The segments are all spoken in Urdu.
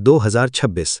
2026,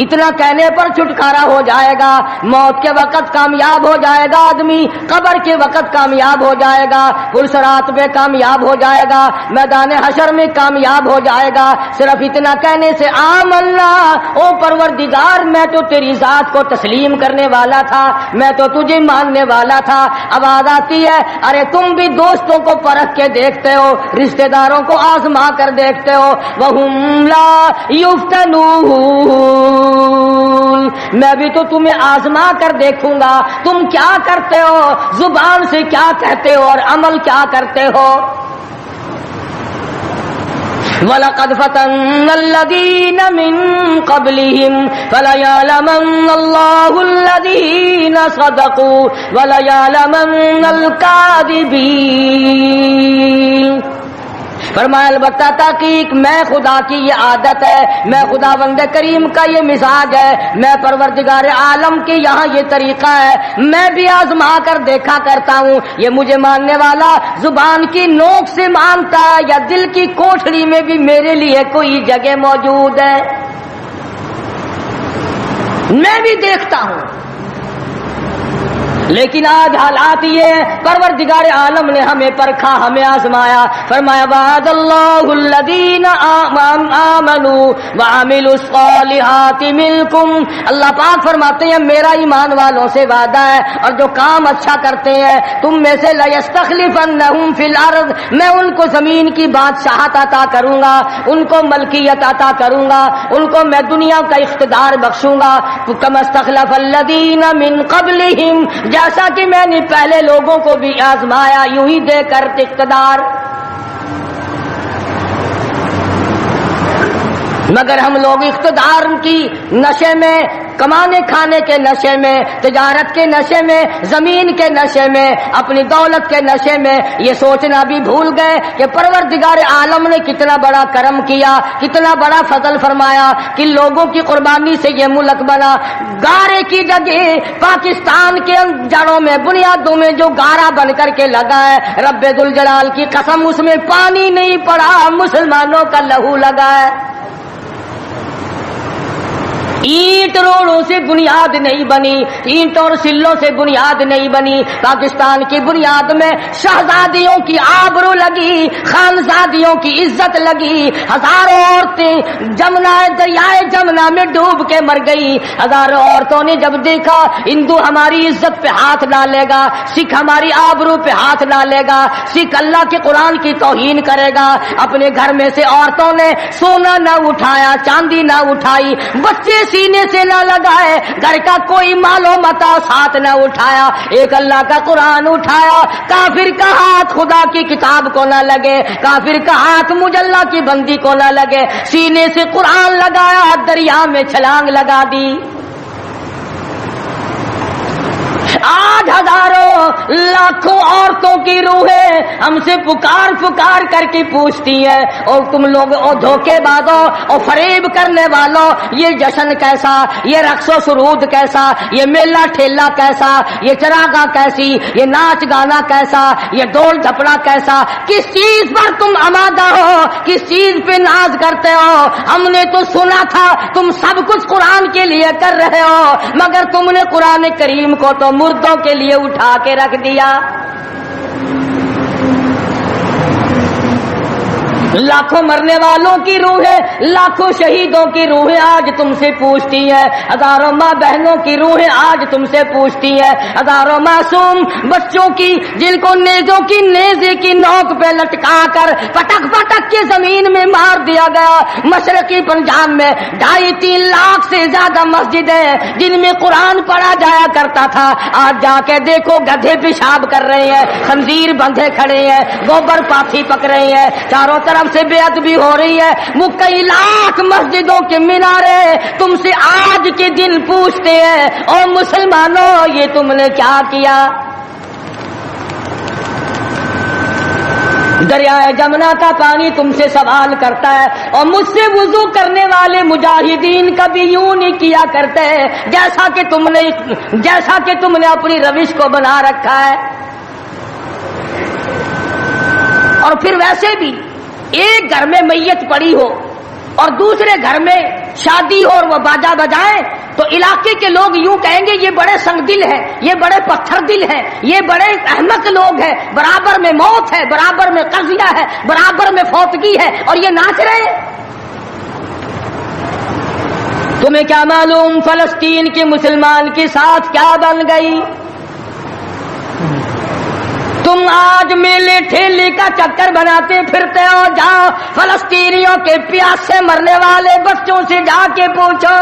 اتنا کہنے پر چھٹکارا ہو جائے گا، موت کے وقت کامیاب ہو جائے گا آدمی، قبر کے وقت کامیاب ہو جائے گا، پلسرات میں کامیاب ہو جائے گا، میدان حشر میں کامیاب ہو جائے گا، صرف اتنا کہنے سے آمنا، او پروردگار میں تو تیری ذات کو تسلیم کرنے والا تھا، میں تو تجھے ماننے والا تھا۔ آواز آتی ہے ارے تم بھی دوستوں کو پرکھ کے دیکھتے ہو، رشتہ داروں کو آزما کر دیکھتے ہو، وَهُمْ لَا يُفْتَنُونَ، میں بھی تو تمہیں آزما کر دیکھوں گا تم کیا کرتے ہو، زبان سے کیا کہتے ہو اور عمل کیا کرتے ہو۔ وَلَقَدْ فَتَنَّا الَّذِينَ مِن قَبْلِهِمْ فَلَيَعْلَمَنَّ اللَّهُ الَّذِينَ صَدَقُوا وَلَيَعْلَمَنَّ الْكَاذِبِينَ۔ فرمایا البتہ تحقیق میں خدا کی یہ عادت ہے، میں خدا بند کریم کا یہ مزاج ہے، میں پروردگار عالم کے یہاں یہ طریقہ ہے، میں بھی آزما کر دیکھا کرتا ہوں یہ مجھے ماننے والا زبان کی نوک سے مانتا ہے یا دل کی کوٹھڑی میں بھی میرے لیے کوئی جگہ موجود ہے، میں بھی دیکھتا ہوں۔ لیکن آج حالات یہ ہیں، پروردگار عالم نے ہمیں پرکھا، ہمیں آزمایا، فرمایا وعد اللہ الذین آمنوا وعملوا الصالحات منکم، اللہ پاک فرماتے ہیں میرا ایمان والوں سے وعدہ ہے اور جو کام اچھا کرتے ہیں تم میں سے لیستخلفنہم فی الارض، میں ان کو زمین کی بادشاہت عطا کروں گا، ان کو ملکیت عطا کروں گا، ان کو میں دنیا کا اقتدار بخشوں گا، کما استخلف الذین من قبلہم، جیسا کہ میں نے پہلے لوگوں کو بھی آزمایا یوں ہی دے کر اقتدار۔ مگر ہم لوگ اقتدار کی نشے میں، کمانے کھانے کے نشے میں، تجارت کے نشے میں، زمین کے نشے میں، اپنی دولت کے نشے میں یہ سوچنا بھی بھول گئے کہ پروردگار عالم نے کتنا بڑا کرم کیا، کتنا بڑا فضل فرمایا کہ لوگوں کی قربانی سے یہ ملک بنا۔ گارے کی جگہ پاکستان کے جڑوں میں، بنیادوں میں جو گارا بن کر کے لگا ہے، رب ذوالجلال کی قسم اس میں پانی نہیں پڑا، مسلمانوں کا لہو لگا ہے۔ اینٹ روڑوں سے بنیاد نہیں بنی، اینٹ اور سلوں سے بنیاد نہیں بنی، پاکستان کی بنیاد میں شہزادیوں کی آبرو لگی، خانزادیوں کی عزت لگی، ہزاروں عورتیں دریائے جمنا میں ڈوب کے مر گئی، ہزاروں عورتوں نے جب دیکھا ہندو ہماری عزت پہ ہاتھ ڈالے گا، سکھ ہماری آبرو پہ ہاتھ ڈالے گا، سکھ اللہ کے قرآن کی توہین کرے گا، اپنے گھر میں سے عورتوں نے سونا نہ اٹھایا، چاندی نہ اٹھائی، بچے سینے سے نہ لگائے، گھر کا کوئی مال و متاع ساتھ نہ اٹھایا، ایک اللہ کا قرآن اٹھایا، کافر کا ہاتھ خدا کی کتاب کو نہ لگے، کافر کا ہاتھ مجھ اللہ کی بندی کو نہ لگے، سینے سے قرآن لگایا، دریا میں چھلانگ لگا دی۔ آج ہزاروں لاکھوں عورتوں کی روحیں ہم سے پکار پکار کر کے پوچھتی ہیں، اور تم لوگ اور دھوکے بازوں اور فریب کرنے والوں، یہ جشن کیسا، یہ رقص و سرود کیسا، یہ میلہ ٹھیلا کیسا، یہ چراغاں کیسی، یہ ناچ گانا کیسا، یہ ڈول ڈھپڑا کیسا، کس چیز پر تم آمادہ ہو، کس چیز پہ ناز کرتے ہو؟ ہم نے تو سنا تھا تم سب کچھ قرآن کے لیے کر رہے ہو، مگر تم نے قرآن کریم کو تو مردوں کے لیے اٹھا کے رکھ دیا۔ لاکھوں مرنے والوں کی روحیں، لاکھوں شہیدوں کی روحیں آج تم سے پوچھتی ہیں، ہزاروں ماں بہنوں کی روحیں آج تم سے پوچھتی ہیں، ہزاروں معصوم بچوں کی جن کو نیزوں کی نیزے کی نوک پہ لٹکا کر پٹک پٹک کے زمین میں مار دیا گیا۔ مشرقی پنجاب میں 2.5-3 لاکھ سے زیادہ مسجدیں جن میں قرآن پڑھا جایا کرتا تھا، آج جا کے دیکھو گدھے پیشاب کر رہے ہیں، خنزیر بندھے کھڑے ہیں، گوبر پاتھی پک رہے ہیں، چاروں طرف سے بے ادبی ہو رہی ہے، وہ کئی لاکھ مسجدوں کے مینارے تم سے آج کے دن پوچھتے ہیں، اور مسلمانوں یہ تم نے کیا کیا؟ دریائے جمنا کا پانی تم سے سوال کرتا ہے، اور مجھ سے وضو کرنے والے مجاہدین کبھی یوں نہیں کیا کرتے جیسا کہ تم نے اپنی روش کو بنا رکھا ہے۔ اور پھر ویسے بھی ایک گھر میں میت پڑی ہو اور دوسرے گھر میں شادی ہو اور وہ باجا بجائیں تو علاقے کے لوگ یوں کہیں گے یہ بڑے سنگ دل ہیں، یہ بڑے پتھر دل ہیں، یہ بڑے احمق لوگ ہیں، برابر میں موت ہے، برابر میں قضیہ ہے، برابر میں فوتگی ہے اور یہ ناچ رہے ہیں۔ تمہیں کیا معلوم فلسطین کے مسلمان کے ساتھ کیا بن گئی؟ تم آج میلے ٹھیلے کا چکر بناتے پھرتے ہو، جاؤ فلسطینیوں کے پیاس سے مرنے والے بچوں سے جا کے پوچھو۔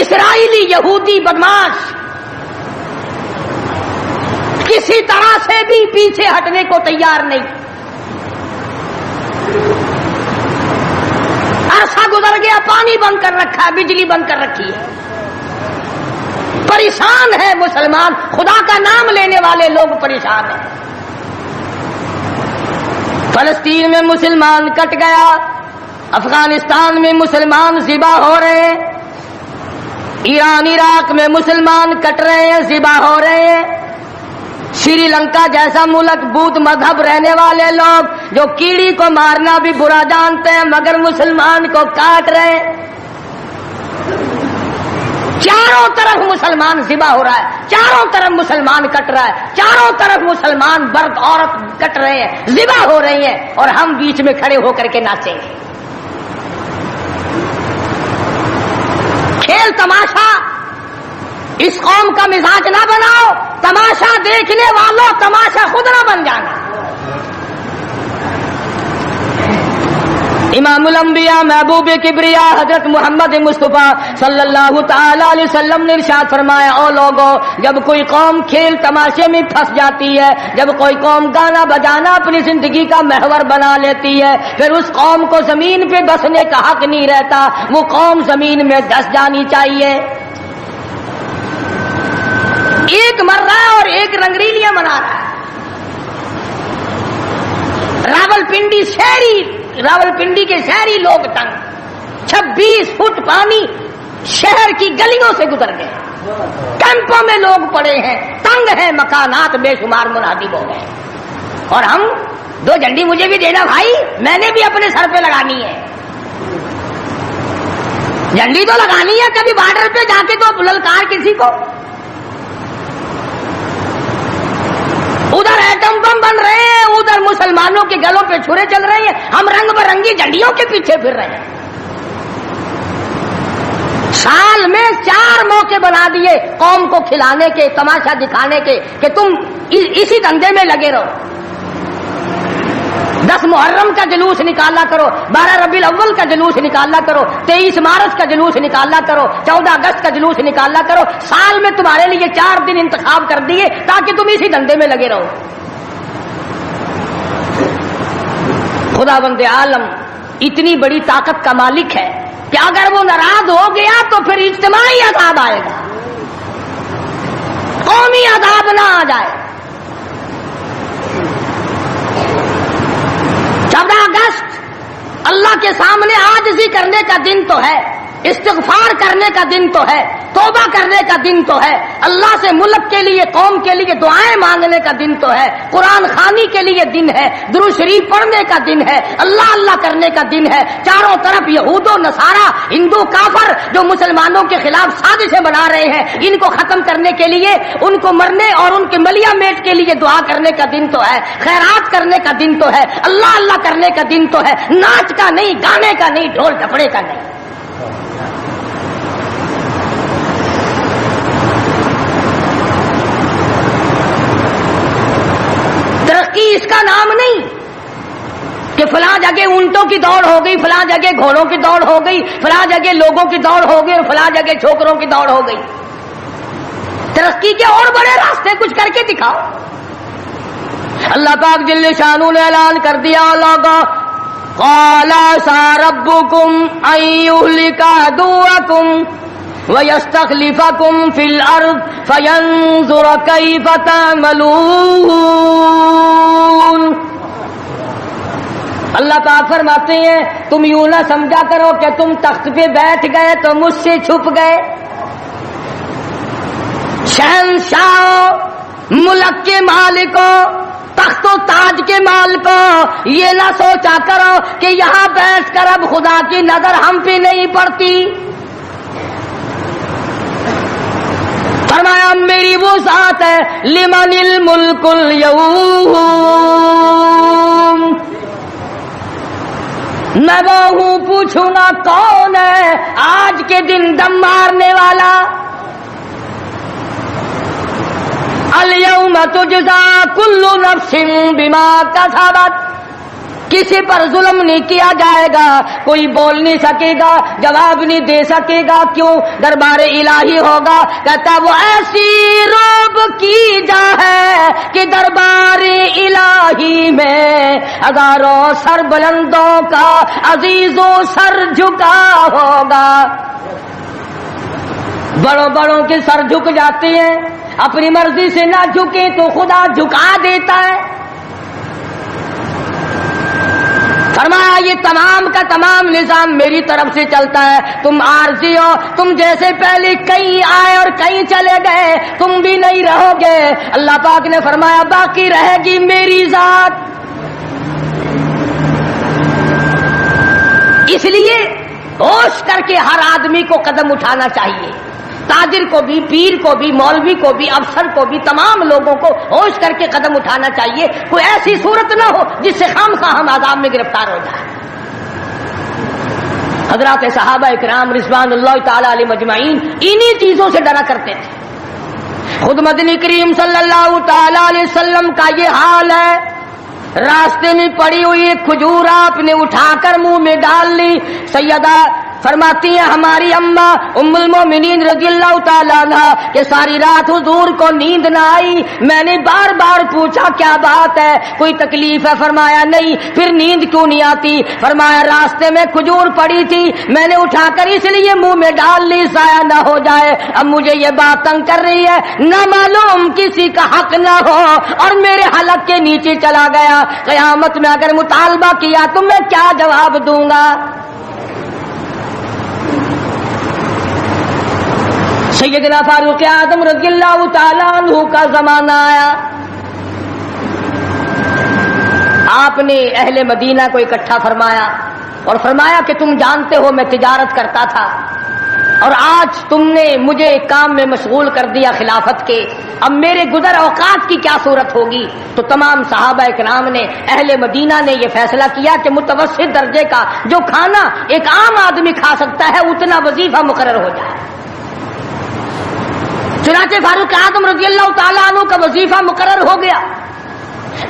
اسرائیلی یہودی بدماش کسی طرح سے بھی پیچھے ہٹنے کو تیار نہیں۔ عرصہ گزر گیا، پانی بند کر رکھا ہے، بجلی بند کر رکھی ہے، پریشان ہے مسلمان، خدا کا نام لینے والے لوگ پریشان ہیں۔ فلسطین میں مسلمان کٹ گیا، افغانستان میں مسلمان ذبح ہو رہے ہیں، ایران عراق میں مسلمان کٹ رہے ہیں، ذبح ہو رہے ہیں، سری لنکا جیسا ملک بدھ مذہب رہنے والے لوگ جو کیڑی کو مارنا بھی برا جانتے ہیں مگر مسلمان کو کاٹ رہے ہیں۔ چاروں طرف مسلمان ذبح ہو رہا ہے، چاروں طرف مسلمان کٹ رہا ہے، چاروں طرف مسلمان مرد عورت کٹ رہے ہیں، ذبح ہو رہی ہیں اور ہم بیچ میں کھڑے ہو کر کے ناچیں گے۔ کھیل تماشا اس قوم کا مزاج نہ بناؤ، تماشا دیکھنے والوں تماشا خود نہ بن جانا۔ امام الانبیاء محبوب کبریا حضرت محمد مصطفیٰ صلی اللہ تعالی علیہ وسلم نے ارشاد فرمایا، او لوگو، جب کوئی قوم کھیل تماشے میں پھنس جاتی ہے، جب کوئی قوم گانا بجانا اپنی زندگی کا محور بنا لیتی ہے، پھر اس قوم کو زمین پہ بسنے کا حق نہیں رہتا، وہ قوم زمین میں دس جانی چاہیے۔ ایک مر رہا ہے اور ایک رنگریلیاں منا رہا ہے۔ راولپنڈی کے شہری لوگ تنگ، 26 فٹ پانی شہر کی گلیوں سے گزر گئے، کیمپوں میں لوگ پڑے ہیں، تنگ ہیں، مکانات بے شمار منہدم ہو گئے، اور ہم 2 جھنڈی مجھے بھی دینا بھائی، میں نے بھی اپنے سر پہ لگانی ہے، جھنڈی تو لگانی ہے، کبھی بارڈر پہ جا کے تو للکار کسی کو۔ ادھر ایٹم بم بن رہے ہیں، ادھر مسلمانوں کے گلوں پہ چھرے چل رہے ہیں، ہم رنگ برنگی جھنڈیوں کے پیچھے پھر رہے ہیں۔ سال میں 4 موقع بنا دیے قوم کو کھلانے کے، تماشا دکھانے کے، کہ تم اسی دھندے میں لگے رہو۔ 10 محرم کا جلوس نکالا کرو، 12 ربیع الاول کا جلوس نکالا کرو، 23 مارچ کا جلوس نکالا کرو، 14 اگست کا جلوس نکالا کرو، سال میں تمہارے لیے 4 دن انتخاب کر دیے تاکہ تم اسی دھندے میں لگے رہو۔ خدا بند عالم اتنی بڑی طاقت کا مالک ہے کہ اگر وہ ناراض ہو گیا تو پھر اجتماعی عذاب آئے گا، قومی عذاب نہ آ جائے۔ 14 اگست اللہ کے سامنے عاجزی کرنے کا دن تو ہے، استغفار کرنے کا دن تو ہے، توبہ کرنے کا دن تو ہے، اللہ سے ملک کے لیے، قوم کے لیے دعائیں مانگنے کا دن تو ہے، قرآن خوانی کے لیے دن ہے، درود شریف پڑھنے کا دن ہے، اللہ اللہ کرنے کا دن ہے۔ چاروں طرف یہود و نصارہ، ہندو کافر جو مسلمانوں کے خلاف سازشیں بنا رہے ہیں، ان کو ختم کرنے کے لیے، ان کو مرنے اور ان کے ملیا میٹ کے لیے دعا کرنے کا دن تو ہے، خیرات کرنے کا دن تو ہے، اللہ اللہ کرنے کا دن تو ہے، ناچ کا نہیں، گانے کا نہیں، ڈھول ڈھپڑے کا نہیں۔ ترقی اس کا نام نہیں کہ فلاں جگہ اونٹوں کی دوڑ ہو گئی، فلاں جگہ گھوڑوں کی دوڑ ہو گئی، فلاں جگہ لوگوں کی دوڑ ہو گئی اور فلاں جگہ چھوکروں کی دوڑ ہو گئی۔ ترقی کے اور بڑے راستے کچھ کر کے دکھاؤ۔ اللہ پاک جل شانہ نے اعلان کر دیا، لوگوں قال عسى ربكم ان يهلك عدوكم وَيَسْتَخْلِفَكُمْ فِي الْأَرْضِ فَيَنْظُرَ كَيْفَ تَعْمَلُونَ۔ اللہ پاک فرماتے ہیں تم یوں نہ سمجھا کرو کہ تم تخت پہ بیٹھ گئے تو مجھ سے چھپ گئے۔ شہنشاہ، ملک کے مالکوں، تخت و تاج کے مال کو یہ نہ سوچا کرو کہ یہاں بیٹھ کر اب خدا کی نظر ہم پہ نہیں پڑتی. فرمایا میری وہ ذات ہے لمن الملک اليوم، میں وہ ہوں پوچھوں گا کون ہے آج کے دن دم مارنے والا. الیوم تجزا کل نفس بما کسبت، کسی پر ظلم نہیں کیا جائے گا، کوئی بول نہیں سکے گا، جواب نہیں دے سکے گا. کیوں؟ دربار الہی ہوگا. کہتا وہ ایسی روب کی جا ہے کہ دربار الہی میں ہزاروں سر بلندوں کا عزیزوں سر جھکا ہوگا. بڑوں بڑوں کے سر جھک جاتے ہیں، اپنی مرضی سے نہ جھکے تو خدا جھکا دیتا ہے. فرمایا یہ تمام کا تمام نظام میری طرف سے چلتا ہے. تم عارضی ہو، تم جیسے پہلے کہیں آئے اور کہیں چلے گئے، تم بھی نہیں رہو گے. اللہ پاک نے فرمایا باقی رہے گی میری ذات. اس لیے ہوش کر کے ہر آدمی کو قدم اٹھانا چاہیے، تاجر کو بھی، پیر کو بھی، مولوی کو بھی، افسر کو بھی، تمام لوگوں کو ہوش کر کے قدم اٹھانا چاہیے. کوئی ایسی صورت نہ ہو جس سے خامخواہ ہم عذاب میں گرفتار ہو جائیں. حضرات صحابہ اکرام رضوان اللہ تعالی علیہ مجمعین انہی چیزوں سے ڈرا کرتے تھے. خود مدنی کریم صلی اللہ تعالی علیہ وسلم کا یہ حال ہے. راستے میں پڑی ہوئی ایک کھجور آپ نے اٹھا کر منہ میں ڈال لی. سیدہ فرماتی ہیں ہماری اماں ام المومنین رضی اللہ تعالیٰ عنہ کہ ساری رات حضور کو نیند نہ آئی. میں نے بار بار پوچھا کیا بات ہے، کوئی تکلیف ہے؟ فرمایا نہیں. پھر نیند کیوں نہیں آتی؟ فرمایا راستے میں کھجور پڑی تھی، میں نے اٹھا کر اس لیے منہ میں ڈال لی ضائع نہ ہو جائے. اب مجھے یہ بات تنگ کر رہی ہے، نہ معلوم کسی کا حق نہ ہو اور میرے حلق کے نیچے چلا گیا. قیامت میں اگر مطالبہ کیا تو میں کیا جواب دوں گا؟ سیدنا فاروق اعظم رضی اللہ تعالیٰ عنہ کا زمانہ آیا. آپ نے اہل مدینہ کو اکٹھا فرمایا اور فرمایا کہ تم جانتے ہو میں تجارت کرتا تھا اور آج تم نے مجھے ایک کام میں مشغول کر دیا خلافت کے، اب میرے گزر اوقات کی کیا صورت ہوگی؟ تو تمام صحابہ اکرام نے، اہل مدینہ نے یہ فیصلہ کیا کہ متوسط درجے کا جو کھانا ایک عام آدمی کھا سکتا ہے اتنا وظیفہ مقرر ہو جائے. چنانچہ فاروق اعظم رضی اللہ تعالیٰ عنہ کا وظیفہ مقرر ہو گیا.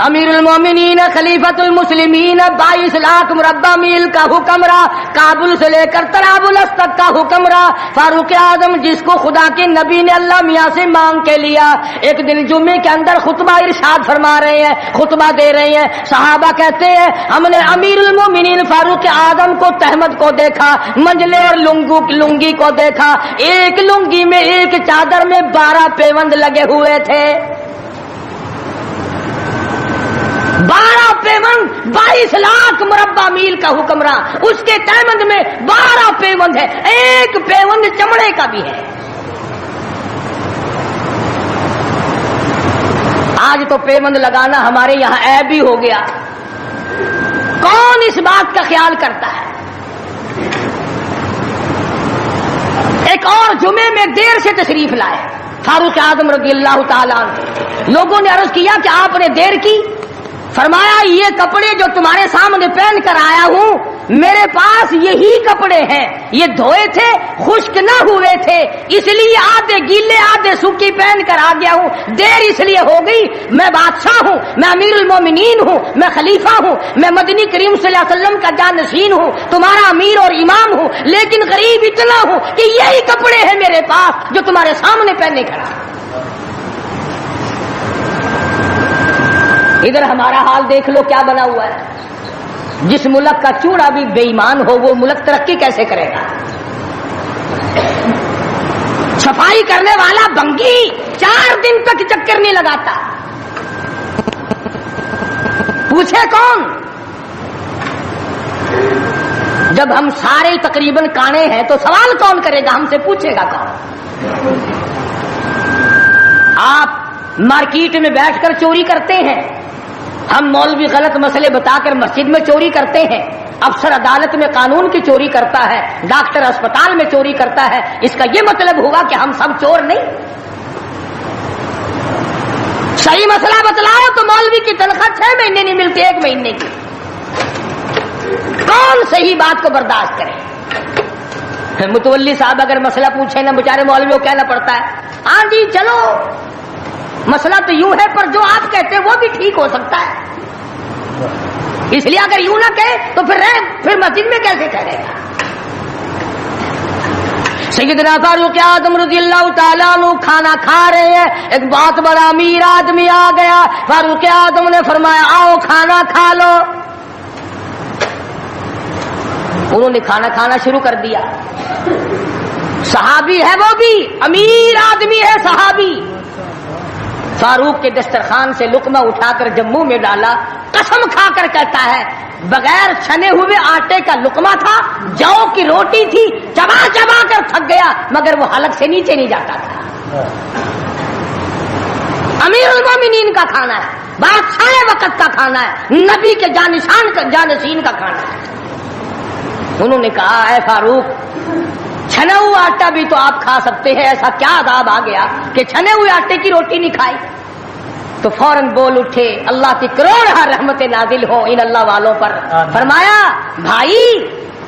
امیر المومنین خلیفۃ المسلمین 22 لاکھ مربع میل کا حکمراں، کابل سے لے کر طرابلس تک کا حکمراں فاروق اعظم، جس کو خدا کے نبی نے اللہ میاں سے مانگ کے لیا. ایک دن جمعے کے اندر خطبہ ارشاد فرما رہے ہیں، خطبہ دے رہے ہیں. صحابہ کہتے ہیں ہم نے امیر المومنین فاروق اعظم کو تہمت کو دیکھا، منجلے اور لنگی کو دیکھا. ایک لنگی میں ایک چادر میں 12 پیوند لگے ہوئے تھے. 12 پیوند، 22 لاکھ مربع میل کا حکمراں، اس کے تہمند میں 12 پیوند ہے، ایک پیوند چمڑے کا بھی ہے. آج تو پیوند لگانا ہمارے یہاں عیب ہی ہو گیا. کون اس بات کا خیال کرتا ہے؟ ایک اور جمعے میں دیر سے تشریف لائے فاروق اعظم رضی اللہ تعالیٰ عنہ. لوگوں نے عرض کیا کہ آپ نے دیر کی. فرمایا یہ کپڑے جو تمہارے سامنے پہن کر آیا ہوں میرے پاس یہی کپڑے ہیں، یہ دھوئے تھے، خشک نہ ہوئے تھے، اس لیے آدھے گیلے آدھے سوکھی پہن کر آ گیا ہوں. دیر اس لیے ہو گئی، میں بادشاہ ہوں، میں امیر المومنین ہوں، میں خلیفہ ہوں، میں مدنی کریم صلی اللہ علیہ وسلم کا جانشین ہوں، تمہارا امیر اور امام ہوں، لیکن غریب اتنا ہوں کہ یہی کپڑے ہیں میرے پاس جو تمہارے سامنے پہننے کھڑا. ادھر ہمارا حال دیکھ لو کیا بنا ہوا ہے. جس ملک کا چوڑا بھی بے ایمان ہو وہ ملک ترقی کیسے کرے گا؟ صفائی کرنے والا بنگی 4 دن تک چکر نہیں لگاتا. پوچھے کون؟ جب ہم سارے تقریباً کانے ہیں تو سوال کون کرے گا؟ ہم سے پوچھے گا کون؟ آپ مارکیٹ میں بیٹھ کر چوری کرتے ہیں، ہم مولوی غلط مسئلے بتا کر مسجد میں چوری کرتے ہیں، افسر عدالت میں قانون کی چوری کرتا ہے، ڈاکٹر اسپتال میں چوری کرتا ہے، اس کا یہ مطلب ہوگا کہ ہم سب چور نہیں؟ صحیح مسئلہ بتلاؤ تو مولوی کی تنخواہ 6 مہینے نہیں ملتی، 1 مہینے کی۔ کون صحیح بات کو برداشت کرے؟ متولی صاحب اگر مسئلہ پوچھے نا، بیچارے مولوی کو کہنا پڑتا ہے ہاں جی چلو مسئلہ تو یوں ہے، پر جو آپ کہتے ہیں وہ بھی ٹھیک ہو سکتا ہے، اس لیے اگر یوں نہ کہے تو پھر مسجد میں کیسے کرے گا؟ سیدنا فاروق اعظم رضی اللہ تعالیٰ عنہ کھانا کھا رہے ہیں، ایک بہت بڑا امیر آدمی آ گیا، فاروق اعظم نے فرمایا آؤ کھانا کھا لو۔ انہوں نے کھانا کھانا شروع کر دیا، صحابی ہے وہ بھی، امیر آدمی ہے صحابی۔ فاروق کے دسترخوان سے لقمہ اٹھا کر جب منہ میں ڈالا، قسم کھا کر کہتا ہے بغیر چھنے ہوئے آٹے کا لقمہ تھا، جو کی روٹی تھی، چبا چبا کر تھک گیا مگر وہ حلق سے نیچے نہیں جاتا تھا۔ امیر المومنین کا کھانا ہے، بادشاہ وقت کا کھانا ہے، نبی کے جانشین کا کھانا ہے۔ انہوں نے کہا اے فاروق، چھنا ہوا آٹا بھی تو آپ کھا سکتے ہیں، ایسا کیا عذاب آ گیا کہ چھنے ہوئے آٹے کی روٹی نہیں کھائی؟ تو فوراً بول اٹھے، اللہ کی کروڑ رحمت نازل ہو ان اللہ والوں پر، فرمایا بھائی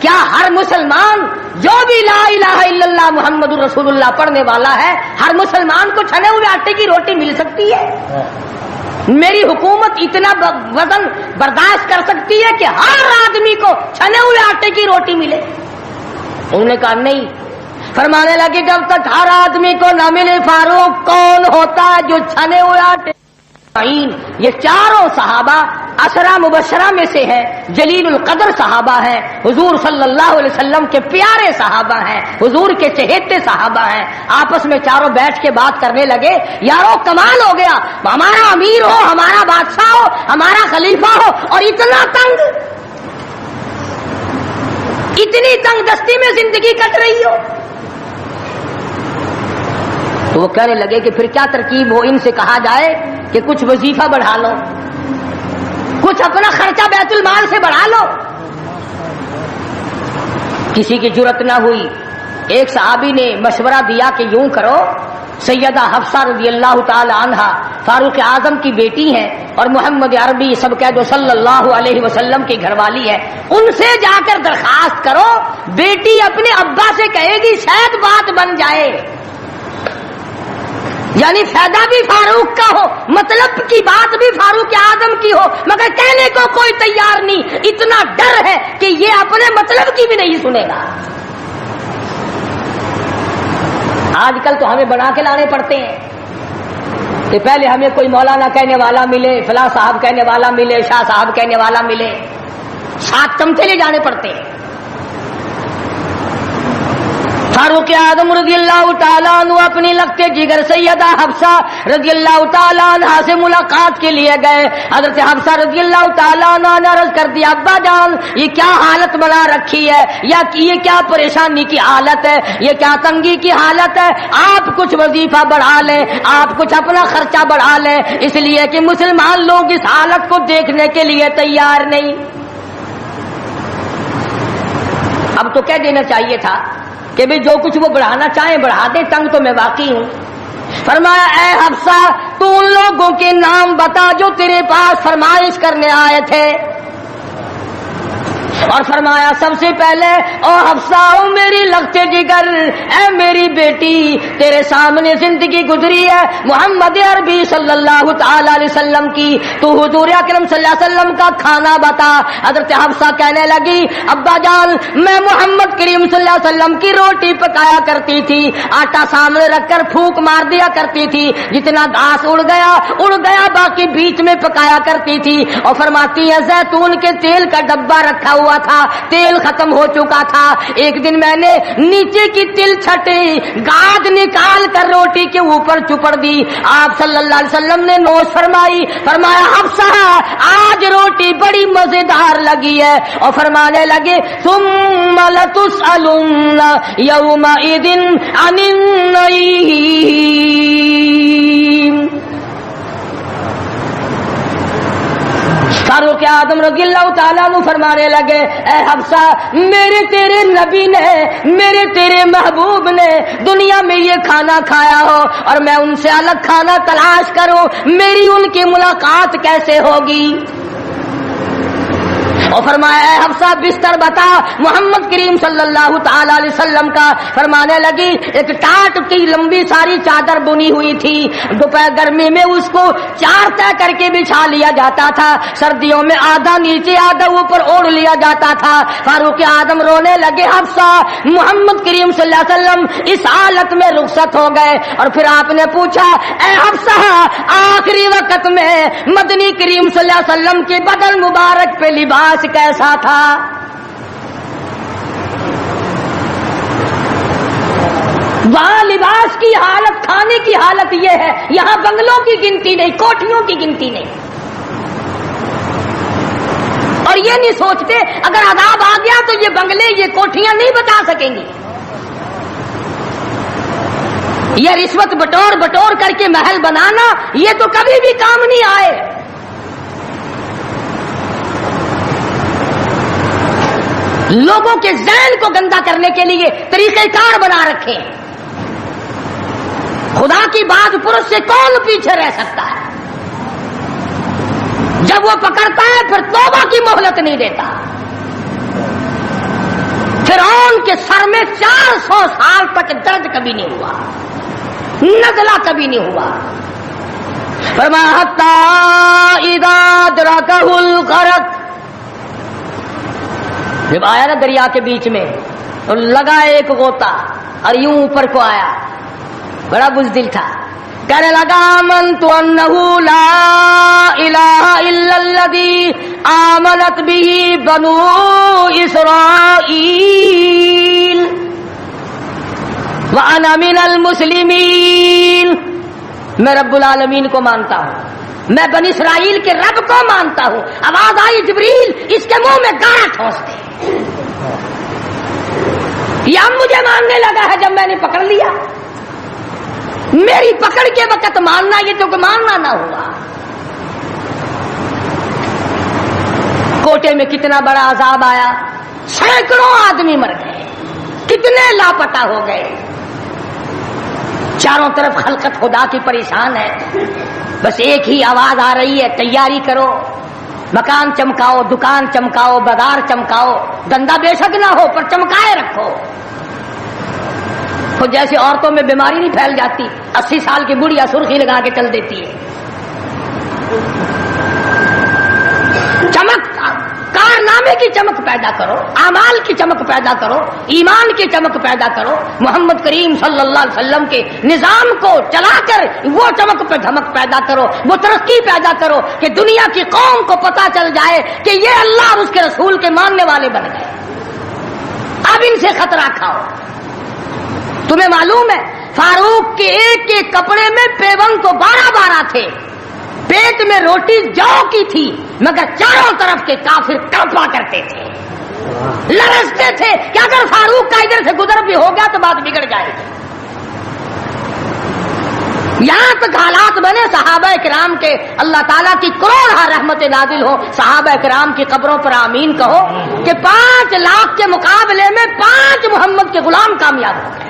کیا ہر مسلمان جو بھی لا الہ الا اللہ محمد رسول اللہ پڑھنے والا ہے، ہر مسلمان کو چھنے ہوئے آٹے کی روٹی مل سکتی ہے؟ میری حکومت اتنا وزن برداشت کر سکتی ہے کہ ہر آدمی کو چھنے ہوئے آٹے کی روٹی ملے؟ انہوں نے کہا نہیں۔ فرمانے لگے جب تک ہر آدمی کو نہ ملے فاروق، کون ہوتا ہے جو چھنے ہوئے آٹے؟ یہ چاروں صحابہ عشرہ مبشرہ میں سے ہیں، جلیل القدر صحابہ ہیں، حضور صلی اللہ علیہ وسلم کے پیارے صحابہ ہیں، حضور کے چہیتے صحابہ ہیں۔ آپس میں چاروں بیٹھ کے بات کرنے لگے، یارو کمال ہو گیا، ہمارا امیر ہو، ہمارا بادشاہ ہو، ہمارا خلیفہ ہو، اور اتنا تنگ، اتنی تنگ دستی میں زندگی کٹ رہی ہو۔ تو وہ کہنے لگے کہ پھر کیا ترکیب ہو؟ ان سے کہا جائے کہ کچھ وظیفہ بڑھا لو، کچھ اپنا خرچہ بیت المال سے بڑھا لو۔ کسی کی جرت نہ ہوئی۔ ایک صحابی نے مشورہ دیا کہ یوں کرو، سیدہ حفصہ رضی اللہ تعالی عنہا فاروق اعظم کی بیٹی ہیں اور محمد عربی سب کہہ دو صلی اللہ علیہ وسلم کی گھر والی ہے، ان سے جا کر درخواست کرو، بیٹی اپنے ابا سے کہے گی شاید بات بن جائے، یعنی فائدہ بھی فاروق کا ہو، مطلب کی بات بھی فاروق اعظم کی ہو، مگر کہنے کو کوئی تیار نہیں، اتنا ڈر ہے کہ یہ اپنے مطلب کی بھی نہیں سنے گا۔ آج کل تو ہمیں بنا کے لانے پڑتے ہیں کہ پہلے ہمیں کوئی مولانا کہنے والا ملے، فلاں صاحب کہنے والا ملے، شاہ صاحب کہنے والا ملے، 7 چمچے لے جانے پڑتے ہیں۔ فاروق اعظم رضی اللہ تعالیٰ عنہ اپنی لگتے جگر سیدہ حفصہ رضی اللہ تعالیٰ عنہ سے ملاقات کے لیے گئے۔ حضرت حفصہ رضی اللہ تعالیٰ عنہ نے عرض کر دیا ابا جان یہ کیا حالت بنا رکھی ہے، یا یہ کیا پریشانی کی حالت ہے، یہ کیا تنگی کی حالت ہے، آپ کچھ وظیفہ بڑھا لیں، آپ کچھ اپنا خرچہ بڑھا لیں، اس لیے کہ مسلمان لوگ اس حالت کو دیکھنے کے لیے تیار نہیں۔ اب تو کہہ دینا چاہیے تھا کہ بھی جو کچھ وہ بڑھانا چاہیں بڑھا دیں، تنگ تو میں واقعی ہوں۔ فرمایا اے حفصہ تو ان لوگوں کے نام بتا جو تیرے پاس فرمائش کرنے آئے تھے، اور فرمایا سب سے پہلے او حفصہ او میری لگتے جگر، اے میری بیٹی تیرے سامنے زندگی گزری ہے محمد عربی صلی اللہ تعالی علیہ وسلم کی، تو حضور اکرم صلی اللہ علیہ وسلم کا کھانا بتا۔ حضرت حفصہ کہنے لگی ابا جان میں محمد کریم صلی اللہ علیہ وسلم کی روٹی پکایا کرتی تھی، آٹا سامنے رکھ کر پھونک مار دیا کرتی تھی، جتنا گھاس اڑ گیا باقی بیچ میں پکایا کرتی تھی۔ اور فرماتی ہے زیتون کے تیل کا ڈبہ رکھا ہوا تھا، تیل ختم ہو چکا تھا، ایک دن میں نے نیچے کی تل چھٹی گاد نکال کر روٹی کے اوپر چپڑ دی، آپ صلی اللہ علیہ وسلم نے نوش فرمائی، فرمایا حفصہ آج روٹی بڑی مزیدار لگی ہے، اور فرمانے لگے ثم لتسألن یومئذ عن النعیم۔ فاروق اعظم رضی اللہ تعالیٰ عنہ فرمانے لگے اے حفصہ میرے تیرے نبی نے میرے تیرے محبوب نے دنیا میں یہ کھانا کھایا ہو اور میں ان سے الگ کھانا تلاش کروں میری ان کی ملاقات کیسے ہوگی؟ اور فرمایا اے حفصہ بستر بتا محمد کریم صلی اللہ تعالی علیہ وسلم کا. فرمانے لگی ایک ٹاٹ کی لمبی ساری چادر بنی ہوئی تھی, دوپہر گرمی میں اس کو چار طے کر کے بچھا لیا جاتا تھا, سردیوں میں آدھا نیچے آدھا اوپر اوڑھ لیا جاتا تھا. فاروق اعظم رونے لگے حفصہ محمد کریم صلی اللہ علیہ وسلم اس حالت میں رخصت ہو گئے. اور پھر آپ نے پوچھا اے حفصہ آخری وقت میں مدنی کریم صلی اللہ علیہ وسلم کے بدن مبارک پہ لباس کیسا تھا؟ وہاں لباس کی حالت کھانے کی حالت یہ ہے, یہاں بنگلوں کی گنتی نہیں کوٹھیوں کی گنتی نہیں. اور یہ نہیں سوچتے اگر عذاب آ گیا تو یہ بنگلے یہ کوٹھیاں نہیں بتا سکیں گی. یہ رشوت بٹور کر کے محل بنانا یہ تو کبھی بھی کام نہیں آئے. لوگوں کے ذہن کو گندا کرنے کے لیے طریقہ کار بنا رکھے. خدا کی بات پرس سے کون پیچھے رہ سکتا ہے؟ جب وہ پکڑتا ہے پھر توبہ کی مہلت نہیں دیتا. فرعون کے سر میں 400 سال تک درد کبھی نہیں ہوا, نزلہ کبھی نہیں ہوا. فرمایا حتی اذا ادرکہ الغرق, جب آیا نا دریا کے بیچ میں تو لگا ایک غوطہ اور یوں اوپر کو آیا, بڑا بزدل تھا, کہنے لگا آمنت انہ لا الہ الا الذی آمنت بہ بنو اسرائیل وانا من المسلمین. میں رب العالمین کو مانتا ہوں, میں بنی اسرائیل کے رب کو مانتا ہوں. آواز آئی جبریل اس کے منہ میں گاڑا ٹھونس دے. یہ مجھے ماننے لگا ہے جب میں نے پکڑ لیا. میری پکڑ کے وقت ماننا یہ تو کہ ماننا نہ ہوا. کوٹے میں کتنا بڑا عذاب آیا, سینکڑوں آدمی مر گئے, کتنے لاپتہ ہو گئے. چاروں طرف خلقت خدا کی پریشان ہے, بس ایک ہی آواز آ رہی ہے تیاری کرو, مکان چمکاؤ, دکان چمکاؤ, بازار چمکاؤ, دندا بے شک نہ ہو پر چمکائے رکھو. تو جیسے عورتوں میں بیماری نہیں پھیل جاتی, 80 سال کی بڑھیا سرخی لگا کے چل دیتی ہے. چمک, کارنامے کی چمک پیدا کرو, اعمال کی چمک پیدا کرو, ایمان کی چمک پیدا کرو. محمد کریم صلی اللہ علیہ وسلم کے نظام کو چلا کر وہ چمک پہ دھمک پیدا کرو, وہ ترقی پیدا کرو کہ دنیا کی قوم کو پتا چل جائے کہ یہ اللہ اور اس کے رسول کے ماننے والے بن گئے. اب ان سے خطرہ کھاؤ. تمہیں معلوم ہے فاروق کے ایک ایک کپڑے میں پیون تو 12 تھے, پیٹ میں روٹی جو کی تھی, مگر چاروں طرف کے کافر کڑپا کرتے تھے, لرزتے تھے کہ اگر فاروق کا ادھر سے گزر بھی ہو گیا تو بات بگڑ جائے گی. یہاں تک حالات بنے صحابہ کرام کے, اللہ تعالیٰ کی کروڑ رحمت نازل ہو, صحابہ کرام کی قبروں پر آمین کہو کہ 5 لاکھ کے مقابلے میں 5 محمد کے غلام کامیاب ہو گئے.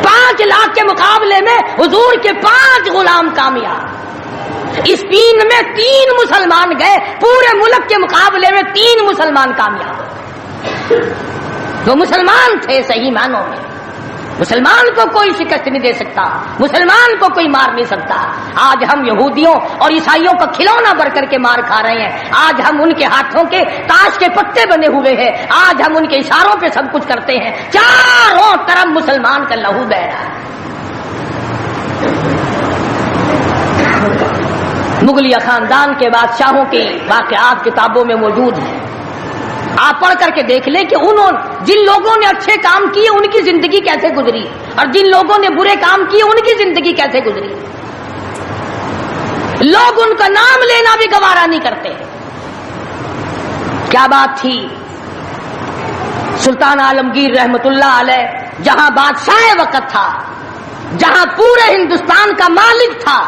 5 لاکھ کے مقابلے میں حضور کے 5 غلام کامیاب. اسپین میں 3 مسلمان گئے, پورے ملک کے مقابلے میں 3 مسلمان کامیاب. وہ مسلمان تھے صحیح معنوں میں. مسلمان کو کوئی شکست نہیں دے سکتا, مسلمان کو کوئی مار نہیں سکتا. آج ہم یہودیوں اور عیسائیوں کا کھلونا بن کر کے مار کھا رہے ہیں. آج ہم ان کے ہاتھوں کے تاش کے پتے بنے ہوئے ہیں. آج ہم ان کے اشاروں پہ سب کچھ کرتے ہیں. چاروں طرف مسلمان کا لہو بہ رہا ہے. مغلیہ خاندان کے بادشاہوں کے واقعات کتابوں میں موجود ہیں. آپ پڑھ کر کے دیکھ لیں کہ جن لوگوں نے اچھے کام کیے ان کی زندگی کیسے گزری, اور جن لوگوں نے برے کام کیے ان کی زندگی کیسے گزری. لوگ ان کا نام لینا بھی گوارا نہیں کرتے. کیا بات تھی. سلطان عالمگیر رحمت اللہ علیہ جہاں بادشاہ وقت تھا, جہاں پورے ہندوستان کا مالک تھا,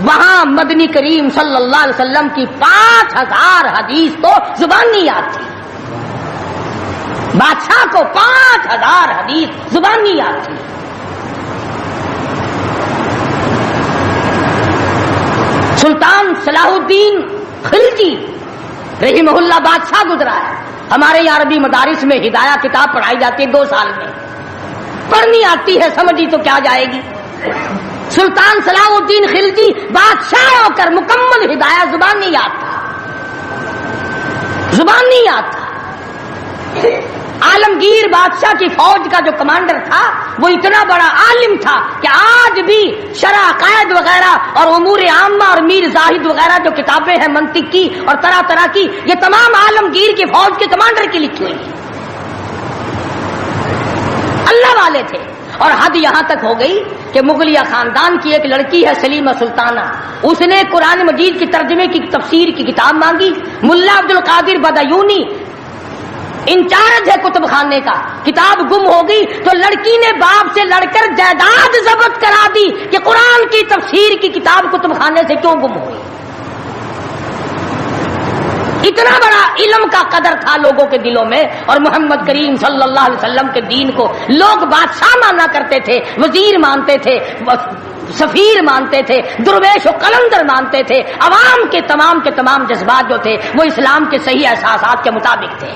وہاں مدنی کریم صلی اللہ علیہ وسلم کی 5000 حدیث تو زبانی یاد تھی. بادشاہ کو 5000 حدیث زبانی یاد تھی. سلطان صلاح الدین خلجی رحمہ اللہ بادشاہ گزرا ہے. ہمارے یہاں عربی مدارس میں ہدایہ کتاب پڑھائی جاتی ہے 2 سال میں. پڑھنی آتی ہے سمجھی تو کیا جائے گی. سلطان صلاح الدین خلجی بادشاہ ہو کر مکمل ہدایہ زبانی یاد تھا. زبانی یاد تھا. عالمگیر بادشاہ کی فوج کا جو کمانڈر تھا وہ اتنا بڑا عالم تھا کہ آج بھی شرح عقائد وغیرہ اور امور عامہ اور میر زاہد وغیرہ جو کتابیں ہیں منطق کی اور طرح طرح کی، یہ تمام عالمگیر کی فوج کے کمانڈر کی لکھی ہوئی ہیں. اللہ والے تھے. اور حد یہاں تک ہو گئی کہ مغلیہ خاندان کی ایک لڑکی ہے سلیمہ سلطانہ، اس نے قرآن مجید کی ترجمے کی تفسیر کی کتاب مانگی. ملا عبد القادر بدایونی انچارج ہے کتب خانے کا، کتاب گم ہو گئی تو لڑکی نے باپ سے لڑ کر جائیداد ضبط کرا دی کہ قرآن کی تفسیر کی کتاب کتب خانے سے کیوں گم ہوئی. اتنا بڑا علم کا قدر تھا لوگوں کے دلوں میں. اور محمد کریم صلی اللہ علیہ وسلم کے دین کو لوگ بادشاہ مانا کرتے تھے، وزیر مانتے تھے، سفیر مانتے تھے، درویش و قلندر مانتے تھے. عوام کے تمام جذبات جو تھے وہ اسلام کے صحیح احساسات کے مطابق تھے.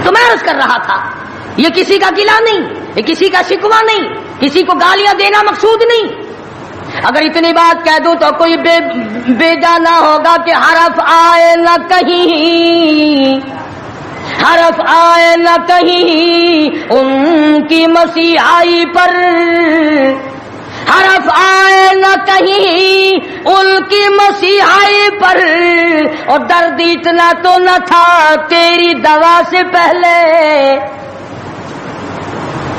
تو میں عرض کر رہا تھا یہ کسی کا گلہ نہیں، یہ کسی کا شکوہ نہیں، کسی کو گالیاں دینا مقصود نہیں. اگر اتنی بات کہہ دوں تو کوئی بے جانا ہوگا کہ حرف آئے نہ کہیں، حرف آئے نہ کہیں ان کی مسیحائی پر، حرف آئے نہ کہیں ان کی مسیحائی پر. اور درد اتنا تو نہ تھا تیری دوا سے پہلے.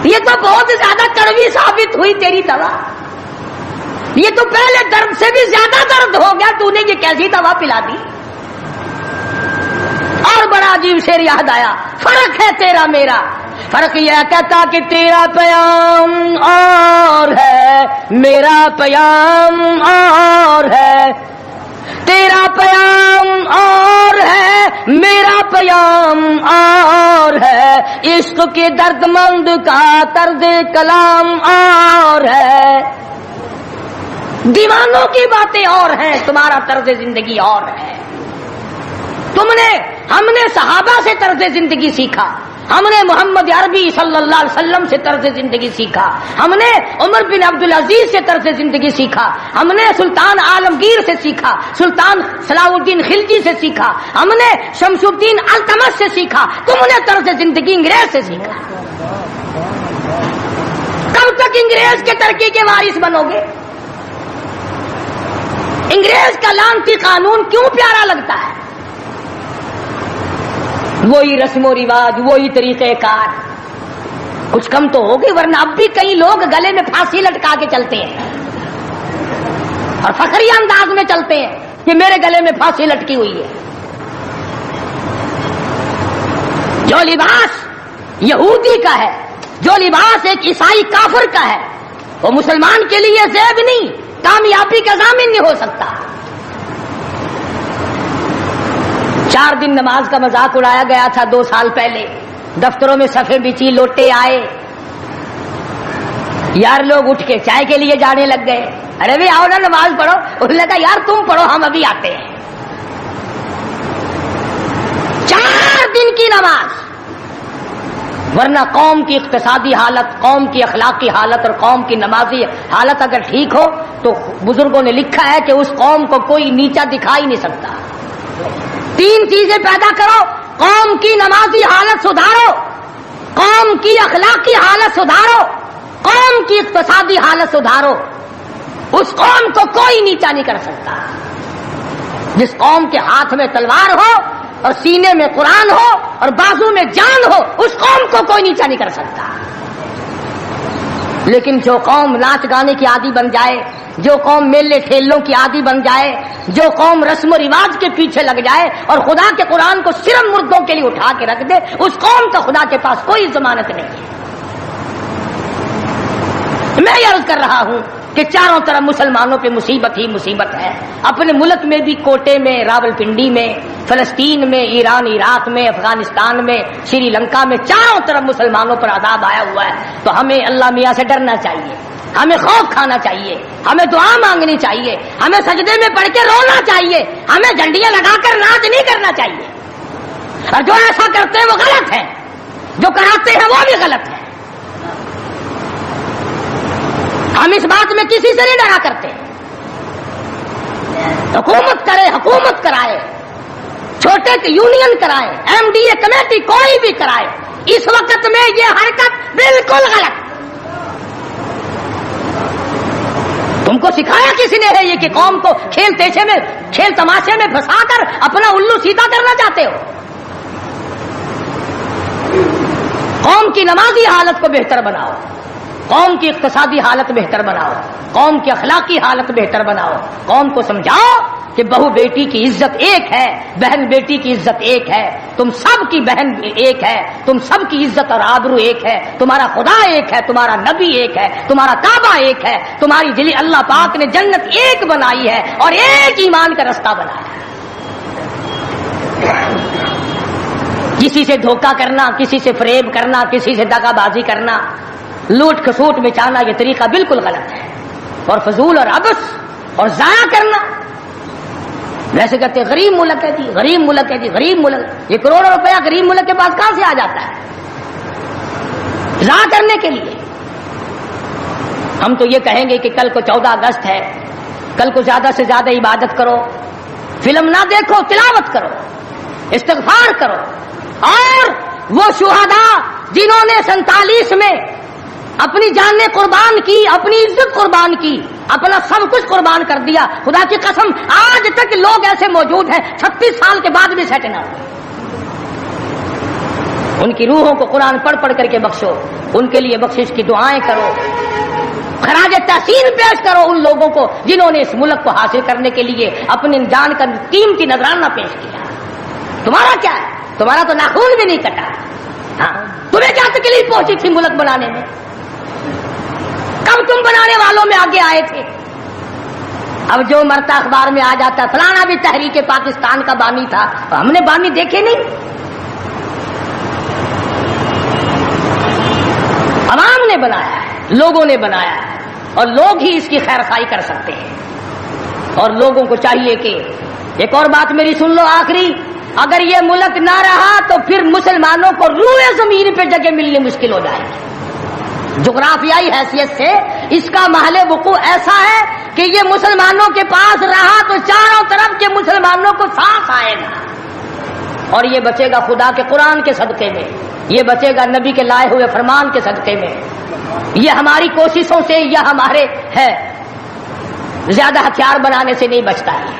یہ تو بہت زیادہ کڑوی ثابت ہوئی تیری دوا. یہ تو پہلے درد سے بھی زیادہ درد ہو گیا، تو نے یہ کیسی دوا پلا دی. اور بڑا عجیب شعر یاد آیا، فرق ہے تیرا میرا. فرق یہ کہتا کہ تیرا پیام اور ہے میرا پیام اور ہے، تیرا پیام اور ہے میرا پیام اور ہے، عشق کے درد مند کا طرز کلام اور ہے. دیوانوں کی باتیں اور ہیں، تمہارا طرز زندگی اور ہے. ہم نے صحابہ سے طرز زندگی سیکھا، ہم نے محمد عربی صلی اللہ علیہ وسلم سے طرز زندگی سیکھا، ہم نے عمر بن عبدالعزیز سے طرز زندگی سیکھا، ہم نے سلطان عالمگیر سے سیکھا، سلطان صلاح الدین خلجی سے سیکھا، ہم نے شمس الدین التمش سے سیکھا. تم نے طرز زندگی انگریز سے سیکھا. کب تک انگریز کے ترقی کے وارث بنو گے؟ انگریز کا لعنتی قانون کیوں پیارا لگتا ہے؟ وہی رسم و رواج، وہی طریقہ کار. کچھ کم تو ہوگی، ورنہ اب بھی کئی لوگ گلے میں پھانسی لٹکا کے چلتے ہیں اور فخری انداز میں چلتے ہیں کہ میرے گلے میں پھانسی لٹکی ہوئی ہے. جو لباس یہودی کا ہے، جو لباس ایک عیسائی کافر کا ہے، وہ مسلمان کے لیے زیب نہیں، کامیابی کا ضامن نہیں ہو سکتا. 4 دن نماز کا مذاق اڑایا گیا تھا 2 سال پہلے. دفتروں میں صفیں بچی، لوٹے آئے، یار لوگ اٹھ کے چائے کے لیے جانے لگ گئے. ارے بھی آؤ نا نماز پڑھو. انہوں نے کہا یار تم پڑھو، ہم ابھی آتے ہیں. 4 دن کی نماز. ورنہ قوم کی اقتصادی حالت، قوم کی اخلاقی حالت اور قوم کی نمازی حالت اگر ٹھیک ہو تو بزرگوں نے لکھا ہے کہ اس قوم کو کوئی نیچا دکھا ہی نہیں سکتا. 3 چیزیں پیدا کرو: قوم کی نمازی حالت سدھارو، قوم کی اخلاقی حالت سدھارو، قوم کی اقتصادی حالت سدھارو. اس قوم کو کوئی نیچا نہیں کر سکتا. جس قوم کے ہاتھ میں تلوار ہو اور سینے میں قرآن ہو اور بازو میں جان ہو، اس قوم کو کوئی نیچا نہیں کر سکتا. لیکن جو قوم ناچ گانے کی عادی بن جائے، جو قوم میلے ٹھیلوں کی عادی بن جائے، جو قوم رسم و رواج کے پیچھے لگ جائے اور خدا کے قرآن کو صرف مردوں کے لیے اٹھا کے رکھ دے، اس قوم کا خدا کے پاس کوئی ضمانت نہیں ہے. میں یہ عرض کر رہا ہوں کہ چاروں طرف مسلمانوں پہ مصیبت ہی مصیبت ہے. اپنے ملک میں بھی کوٹے میں، راولپنڈی میں، فلسطین میں، ایران عراق میں، افغانستان میں، سری لنکا میں، چاروں طرف مسلمانوں پر عذاب آیا ہوا ہے. تو ہمیں اللہ میاں سے ڈرنا چاہیے، ہمیں خوف کھانا چاہیے، ہمیں دعا مانگنی چاہیے، ہمیں سجدے میں پڑھ کے رونا چاہیے، ہمیں جھنڈیاں لگا کر ناچ نہیں کرنا چاہیے. اور جو ایسا کرتے ہیں وہ غلط ہے، جو کراتے ہیں وہ بھی غلط ہے. ہم اس بات میں کسی سے نہیں ڈرا کرتے. حکومت کرے، حکومت کرائے، چھوٹے یونین کرائے، ایم ڈی اے کمیٹی کوئی بھی کرائے، اس وقت میں یہ حرکت بالکل غلط. تم کو سکھایا کسی نے ہے یہ کہ قوم کو کھیل تیشے میں، کھیل تماشے میں پھنسا کر اپنا الو سیدھا کرنا چاہتے ہو؟ قوم کی نمازی حالت کو بہتر بناؤ، قوم کی اقتصادی حالت بہتر بناؤ، قوم کی اخلاقی حالت بہتر بناؤ. قوم کو سمجھاؤ کہ بہو بیٹی کی عزت ایک ہے، بہن بیٹی کی عزت ایک ہے، تم سب کی بہن ایک ہے، تم سب کی عزت اور آبرو ایک ہے، تمہارا خدا ایک ہے، تمہارا نبی ایک ہے، تمہارا کعبہ ایک ہے، تمہاری جلی اللہ پاک نے جنت ایک بنائی ہے اور ایک ایمان کا رستہ بنایا ہے. کسی سے دھوکہ کرنا، کسی سے فریب کرنا، کسی سے دغا بازی کرنا، لوٹ کھسوٹ مچانا، یہ طریقہ بالکل غلط ہے اور فضول اور عبث اور ضائع کرنا. ویسے کہتے غریب ملک ہے جی، غریب ملک ہے جی، غریب ملک. یہ کروڑوں روپیہ غریب ملک کے پاس کہاں سے آ جاتا ہے ضائع کرنے کے لیے؟ ہم تو یہ کہیں گے کہ کل کو 14 اگست ہے، کل کو زیادہ سے زیادہ عبادت کرو، فلم نہ دیکھو، تلاوت کرو، استغفار کرو. اور وہ شہداء جنہوں نے 47 میں اپنی جانیں قربان کی، اپنی عزت قربان کی، اپنا سب کچھ قربان کر دیا، خدا کی قسم آج تک لوگ ایسے موجود ہیں 36 سال کے بعد بھی سیٹ نہ ہوئے. ان کی روحوں کو قرآن پڑھ پڑھ کر کے بخشو، ان کے لیے بخشش کی دعائیں کرو، خراج تحسین پیش کرو ان لوگوں کو جنہوں نے اس ملک کو حاصل کرنے کے لیے اپنی جان کا قیمتی نذرانہ پیش کیا. تمہارا کیا ہے؟ تمہارا تو ناخون بھی نہیں کٹا. ہاں تمہیں کیا تکلیف پہنچی تھی ملک بنانے میں؟ کب تم بنانے والوں میں آگے آئے تھے؟ اب جو مرتا اخبار میں آ جاتا فلانا بھی تحریک پاکستان کا بانی تھا، ہم نے بانی دیکھے نہیں. عوام نے بنایا ہے، لوگوں نے بنایا ہے، اور لوگ ہی اس کی خیر خواہی کر سکتے ہیں. اور لوگوں کو چاہیے کہ ایک اور بات میری سن لو آخری، اگر یہ ملک نہ رہا تو پھر مسلمانوں کو روئے زمین پہ جگہ ملنی مشکل ہو جائے گی. جغرافیائی حیثیت سے اس کا محل وقوع ایسا ہے کہ یہ مسلمانوں کے پاس رہا تو چاروں طرف کے مسلمانوں کو سانس آئے گا، اور یہ بچے گا خدا کے قرآن کے صدقے میں، یہ بچے گا نبی کے لائے ہوئے فرمان کے صدقے میں. یہ ہماری کوششوں سے یا ہمارے ہے زیادہ ہتھیار بنانے سے نہیں بچتا ہے.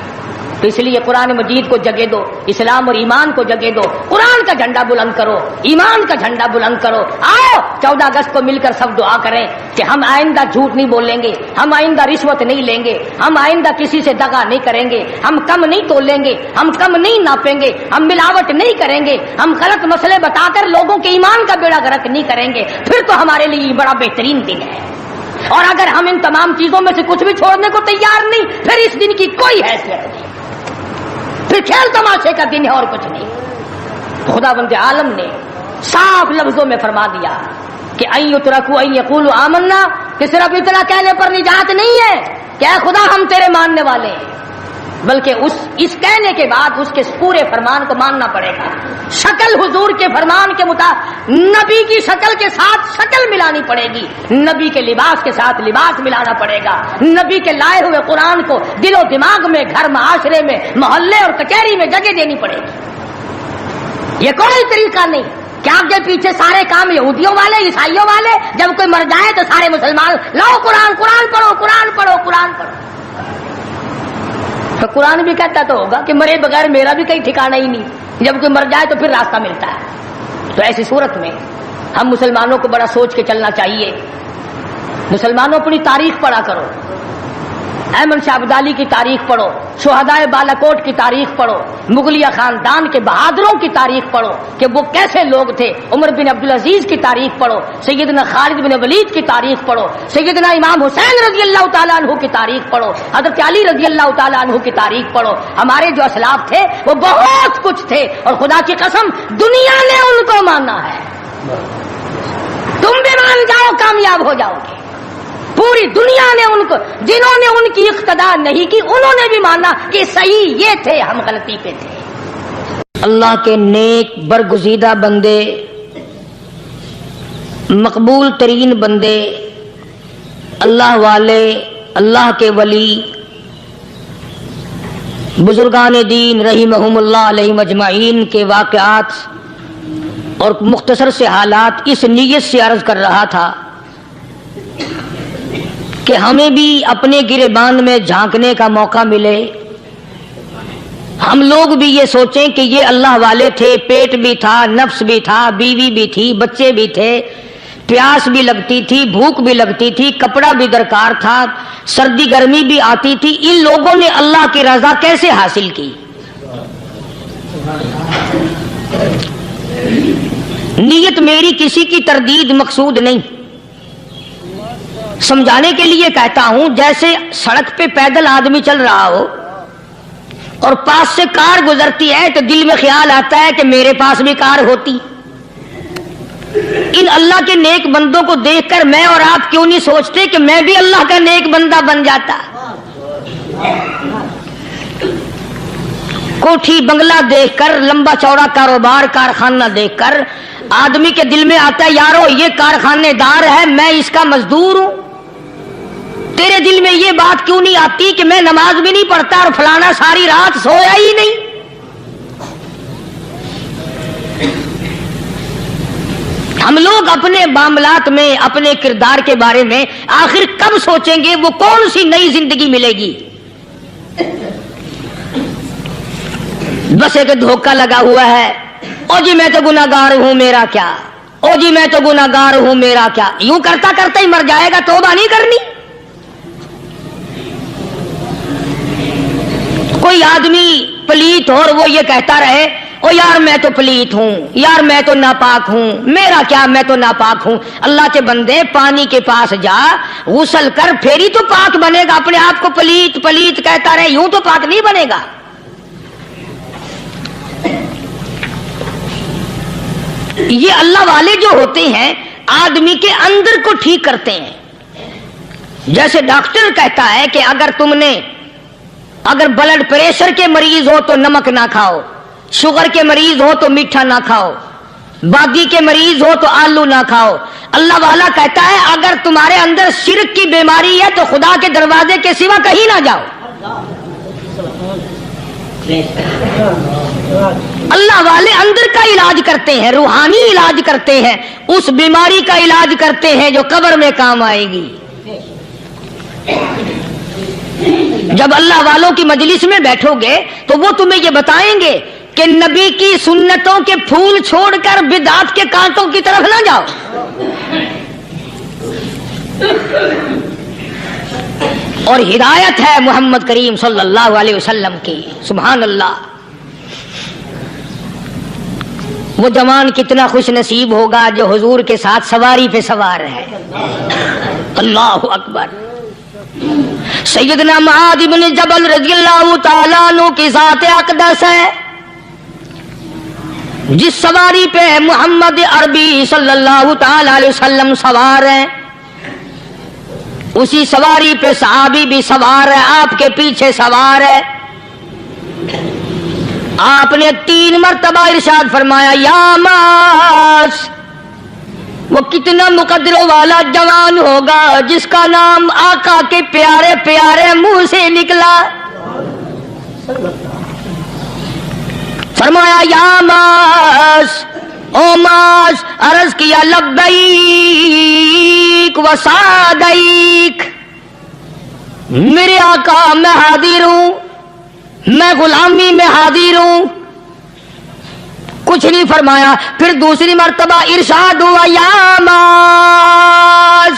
تو اس لیے قرآن مجید کو جگہ دو، اسلام اور ایمان کو جگہ دو، قرآن کا جھنڈا بلند کرو، ایمان کا جھنڈا بلند کرو. آؤ 14 اگست کو مل کر سب دعا کریں کہ ہم آئندہ جھوٹ نہیں بولیں گے، ہم آئندہ رشوت نہیں لیں گے، ہم آئندہ کسی سے دغا نہیں کریں گے، ہم کم نہیں تولیں گے، ہم کم نہیں ناپیں گے، ہم ملاوٹ نہیں کریں گے، ہم غلط مسئلے بتا کر لوگوں کے ایمان کا بیڑا غرق نہیں کریں گے. پھر تو ہمارے لیے یہ بڑا بہترین دن ہے. اور اگر ہم ان تمام چیزوں میں سے کچھ بھی چھوڑنے کو تیار نہیں، پھر اس دن کی کوئی حیثیت نہیں، پھر کھیل تماشے کا دن ہے اور کچھ نہیں. خدا بند عالم نے صاف لفظوں میں فرما دیا کہ ان یترکوا ان یقولوا آمنا، کہ صرف اتنا کہنے پر نجات نہیں ہے کہ اے خدا ہم تیرے ماننے والے ہیں، بلکہ اس کہنے کے بعد اس کے پورے فرمان کو ماننا پڑے گا. شکل حضور کے فرمان کے مطابق نبی کی شکل کے ساتھ شکل ملانی پڑے گی، نبی کے لباس کے ساتھ لباس ملانا پڑے گا، نبی کے لائے ہوئے قرآن کو دل و دماغ میں، گھر معاشرے میں، محلے اور کچہری میں جگہ دینی پڑے گی. یہ کوئی طریقہ نہیں کہ آگے پیچھے سارے کام یہودیوں والے، عیسائیوں والے، جب کوئی مر جائے تو سارے مسلمان لاؤ قرآن پڑھو، قرآن پڑھو، قرآن پڑھو. تو قرآن بھی کہتا تو ہوگا کہ مرے بغیر میرا بھی کہیں ٹھکانہ ہی نہیں، جب کوئی مر جائے تو پھر راستہ ملتا ہے. تو ایسی صورت میں ہم مسلمانوں کو بڑا سوچ کے چلنا چاہیے. مسلمانوں اپنی تاریخ پڑھا کرو، احمد شاہ ابدالی کی تاریخ پڑھو، شہدائے بالاکوٹ کی تاریخ پڑھو، مغلیہ خاندان کے بہادروں کی تاریخ پڑھو کہ وہ کیسے لوگ تھے، عمر بن عبدالعزیز کی تاریخ پڑھو، سیدنا خالد بن ولید کی تاریخ پڑھو، سیدنا امام حسین رضی اللہ تعالیٰ عنہ کی تاریخ پڑھو، حضرت علی رضی اللہ تعالیٰ عنہ کی تاریخ پڑھو۔ ہمارے جو اسلاف تھے وہ بہت کچھ تھے، اور خدا کی قسم دنیا نے ان کو مانا ہے۔ تم بھی مان جاؤ کامیاب ہو جاؤ گے۔ پوری دنیا نے ان کو، جنہوں نے ان کی اقتدا نہیں کی انہوں نے بھی مانا کہ صحیح یہ تھے، ہم غلطی پہ تھے۔ اللہ کے نیک برگزیدہ بندے، مقبول ترین بندے، اللہ والے، اللہ کے ولی، بزرگان دین رحمہم اللہ علیہ مجمعین کے واقعات اور مختصر سے حالات اس نیت سے عرض کر رہا تھا کہ ہمیں بھی اپنے گریبان میں جھانکنے کا موقع ملے، ہم لوگ بھی یہ سوچیں کہ یہ اللہ والے تھے، پیٹ بھی تھا، نفس بھی تھا، بیوی بھی تھی، بچے بھی تھے، پیاس بھی لگتی تھی، بھوک بھی لگتی تھی، کپڑا بھی درکار تھا، سردی گرمی بھی آتی تھی، ان لوگوں نے اللہ کی رضا کیسے حاصل کی؟ نیت میری کسی کی تردید مقصود نہیں، سمجھانے کے لیے کہتا ہوں، جیسے سڑک پہ پیدل آدمی چل رہا ہو اور پاس سے کار گزرتی ہے تو دل میں خیال آتا ہے کہ میرے پاس بھی کار ہوتی۔ ان اللہ کے نیک بندوں کو دیکھ کر میں اور آپ کیوں نہیں سوچتے کہ میں بھی اللہ کا نیک بندہ بن جاتا؟ کوٹھی بنگلہ دیکھ کر، لمبا چوڑا کاروبار کارخانہ دیکھ کر آدمی کے دل میں آتا ہے یارو یہ کارخانے دار ہے، میں اس کا مزدور ہوں۔ تیرے دل میں یہ بات کیوں نہیں آتی کہ میں نماز بھی نہیں پڑھتا اور فلانا ساری رات سویا ہی نہیں؟ ہم لوگ اپنے معاملات میں، اپنے کردار کے بارے میں آخر کب سوچیں گے وہ کون سی نئی زندگی ملے گی؟ بس ایک دھوکہ لگا ہوا ہے، او جی میں تو گناہگار ہوں میرا کیا، او جی میں تو گناہگار ہوں میرا کیا، یوں کرتا کرتا ہی مر جائے گا، توبہ نہیں کرنی۔ کوئی آدمی پلیت ہو اور وہ یہ کہتا رہے او یار میں تو پلیت ہوں، یار میں تو ناپاک ہوں، میرا کیا میں تو ناپاک ہوں۔ اللہ کے بندے پانی کے پاس جا، غسل کر، پھر ہی تو پاک بنے گا۔ اپنے آپ کو پلیت پلیت کہتا رہے یوں تو پاک نہیں بنے گا۔ یہ اللہ والے جو ہوتے ہیں آدمی کے اندر کو ٹھیک کرتے ہیں۔ جیسے ڈاکٹر کہتا ہے کہ اگر بلڈ پریشر کے مریض ہو تو نمک نہ کھاؤ، شوگر کے مریض ہو تو میٹھا نہ کھاؤ، بادی کے مریض ہو تو آلو نہ کھاؤ۔ اللہ والا کہتا ہے اگر تمہارے اندر شرک کی بیماری ہے تو خدا کے دروازے کے سوا کہیں نہ جاؤ۔ اللہ والے اندر کا علاج کرتے ہیں، روحانی علاج کرتے ہیں، اس بیماری کا علاج کرتے ہیں جو قبر میں کام آئے گی۔ جب اللہ والوں کی مجلس میں بیٹھو گے تو وہ تمہیں یہ بتائیں گے کہ نبی کی سنتوں کے پھول چھوڑ کر بدعت کے کانٹوں کی طرف نہ جاؤ۔ اور ہدایت ہے محمد کریم صلی اللہ علیہ وسلم کی، سبحان اللہ۔ وہ جوان کتنا خوش نصیب ہوگا جو حضور کے ساتھ سواری پہ سوار ہے۔ اللہ اکبر۔ سیدنا معاذ بن جبل رضی اللہ تعالیٰ عنہ کی ذات اقدس ہے، جس سواری پہ محمد عربی صلی اللہ تعالی علیہ وسلم سوار ہیں، اسی سواری پہ صحابی بھی سوار ہے، آپ کے پیچھے سوار ہے۔ آپ نے 3 مرتبہ ارشاد فرمایا یا معاذ، وہ کتنا مقدروں والا جوان ہوگا جس کا نام آقا کے پیارے پیارے منہ سے نکلا۔ فرمایا یا معاذ، او معاذ، عرض کیا لبیک و سعدیک، میرے آقا میں حاضر ہوں، میں غلامی میں حاضر ہوں۔ کچھ نہیں فرمایا، پھر دوسری مرتبہ ارشاد ہوا یا معاذ،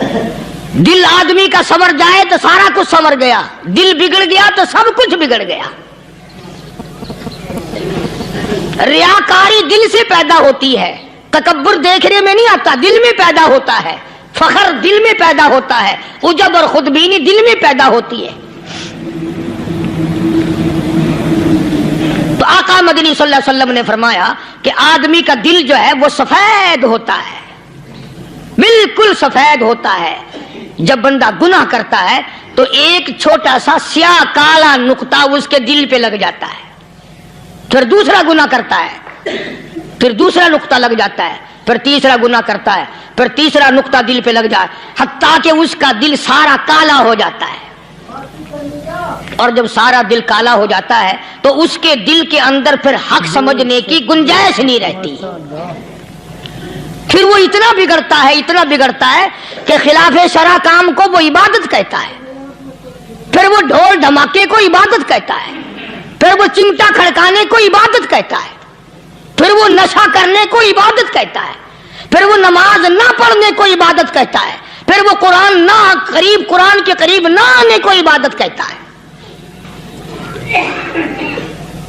دل آدمی کا سنور جائے تو سارا کچھ سنور گیا، دل بگڑ گیا تو سب کچھ بگڑ گیا۔ ریاکاری دل سے پیدا ہوتی ہے، تکبر دیکھنے میں نہیں آتا، دل میں پیدا ہوتا ہے، فخر دل میں پیدا ہوتا ہے، عجب اور خودبینی دل میں پیدا ہوتی ہے۔ تو آقا مدنی صلی اللہ علیہ وسلم نے فرمایا کہ آدمی کا دل جو ہے وہ سفید ہوتا ہے، بالکل سفید ہوتا ہے۔ جب بندہ گناہ کرتا ہے تو ایک چھوٹا سا سیاہ کالا نقطہ اس کے دل پہ لگ جاتا ہے، پھر دوسرا گناہ کرتا ہے، پھر دوسرا نقطہ لگ جاتا ہے، پھر تیسرا گناہ کرتا ہے، پھر تیسرا نقطہ دل پہ لگ جائے، حتیٰ کہ اس کا دل سارا کالا ہو جاتا ہے۔ اور جب سارا دل کالا ہو جاتا ہے تو اس کے دل کے اندر پھر حق سمجھنے کی گنجائش نہیں رہتی، پھر وہ اتنا بگڑتا ہے کہ خلاف شرع کام کو وہ عبادت کہتا ہے، پھر وہ ڈھول دھماکے کو عبادت کہتا ہے، پھر وہ چمٹا کھڑکانے کو عبادت کہتا ہے، پھر وہ نشہ کرنے کو عبادت کہتا ہے، پھر وہ نماز نہ پڑھنے کو عبادت کہتا ہے، پھر وہ قرآن کے قریب نہ آنے کو عبادت کہتا ہے۔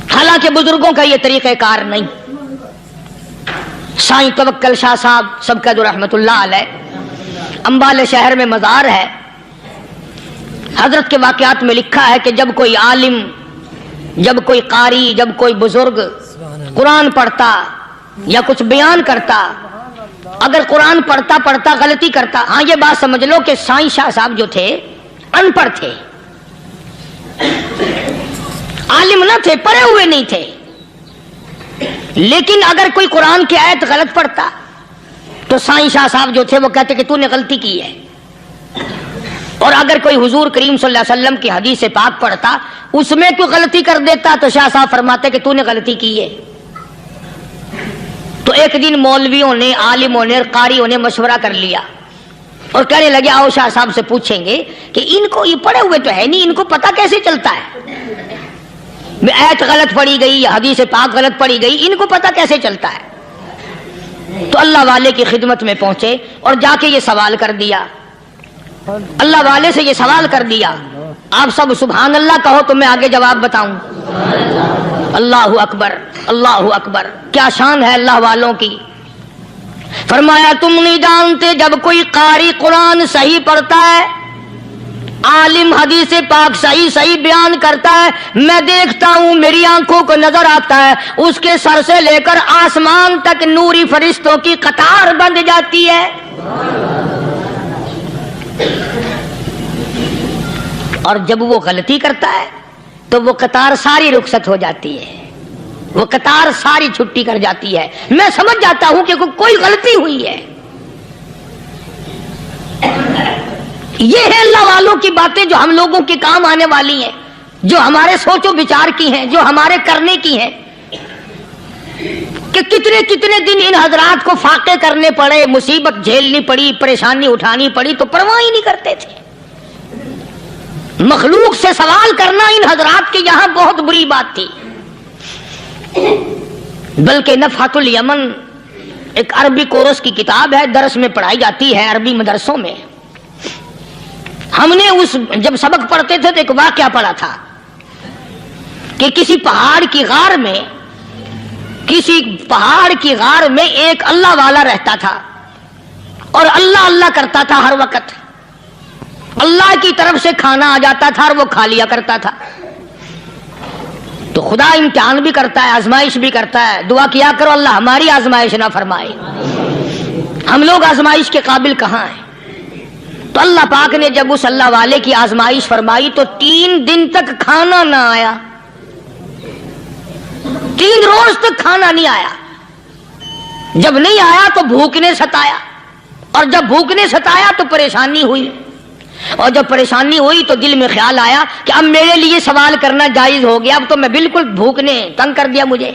حالانکہ بزرگوں کا یہ طریقہ کار نہیں۔ سائیں توکل شاہ صاحب سبقت رحمت اللہ علیہ امبالے شہر میں مزار ہے، حضرت کے واقعات میں لکھا ہے کہ جب کوئی عالم، جب کوئی قاری، جب کوئی بزرگ قرآن پڑھتا یا کچھ بیان کرتا، اگر قرآن پڑھتا غلطی کرتا، ہاں یہ بات سمجھ لو کہ سائیں شاہ صاحب جو تھے ان پڑھ تھے، عالم نہ تھے، پڑھے ہوئے نہیں تھے، لیکن اگر کوئی قرآن کی آیت غلط پڑھتا تو سائیں شاہ صاحب جو تھے وہ کہتے کہ تو نے غلطی کی ہے، اور اگر کوئی حضور کریم صلی اللہ علیہ وسلم کی حدیث پاک پڑھتا اس میں کوئی غلطی کر دیتا تو شاہ صاحب فرماتے کہ تو نے غلطی کی ہے۔ تو ایک دن مولویوں نے، عالموں نے، قاریوں نے مشورہ کر لیا اور کہنے لگے آؤ شاہ صاحب سے پوچھیں گے کہ ان کو یہ پڑھے ہوئے تو ہے نہیں، ان کو پتہ کیسے چلتا ہے، آیت غلط پڑھی گئی یا حدیث پاک غلط پڑھی گئی، ان کو پتہ کیسے چلتا ہے؟ تو اللہ والے کی خدمت میں پہنچے اور جا کے یہ سوال کر دیا، اللہ والے سے یہ سوال کر دیا، آپ سب سبحان اللہ کہو تو میں آگے جواب بتاؤں۔ اللہ اکبر، اللہ اکبر، کیا شان ہے اللہ والوں کی۔ فرمایا تم نہیں جانتے جب کوئی قاری قرآن صحیح پڑھتا ہے، عالم حدیث پاک صحیح بیان کرتا ہے، میں دیکھتا ہوں، میری آنکھوں کو نظر آتا ہے، اس کے سر سے لے کر آسمان تک نوری فرشتوں کی قطار بند جاتی ہے، اور جب وہ غلطی کرتا ہے تو وہ قطار ساری رخصت ہو جاتی ہے، وہ قطار ساری چھٹی کر جاتی ہے، میں سمجھ جاتا ہوں کہ کوئی غلطی ہوئی ہے۔ یہ ہے اللہ والوں کی باتیں جو ہم لوگوں کے کام آنے والی ہیں، جو ہمارے سوچ و بچار کی ہیں، جو ہمارے کرنے کی ہیں، کہ کتنے دن ان حضرات کو فاقے کرنے پڑے، مصیبت جھیلنی پڑی، پریشانی اٹھانی پڑی تو پرواہ ہی نہیں کرتے تھے۔ مخلوق سے سوال کرنا ان حضرات کے یہاں بہت بری بات تھی، بلکہ نفحۃ الیمن ایک عربی کورس کی کتاب ہے، درس میں پڑھائی جاتی ہے عربی مدرسوں میں۔ ہم نے جب سبق پڑھتے تھے تو ایک واقعہ پڑھا تھا کہ کسی پہاڑ کی غار میں ایک اللہ والا رہتا تھا اور اللہ اللہ کرتا تھا، ہر وقت اللہ کی طرف سے کھانا آ جاتا تھا اور وہ کھا لیا کرتا تھا۔ تو خدا امتحان بھی کرتا ہے، آزمائش بھی کرتا ہے، دعا کیا کرو اللہ ہماری آزمائش نہ فرمائے، ہم لوگ آزمائش کے قابل کہاں ہیں۔ تو اللہ پاک نے جب اس اللہ والے کی آزمائش فرمائی تو 3 دن تک کھانا نہ آیا، 3 روز تک کھانا نہیں آیا۔ جب نہیں آیا تو بھوک نے ستایا، اور جب بھوک نے ستایا تو پریشانی ہوئی، اور جب پریشانی ہوئی تو دل میں خیال آیا کہ اب میرے لیے سوال کرنا جائز ہو گیا، اب تو میں بالکل بھوک نے تنگ کر دیا مجھے۔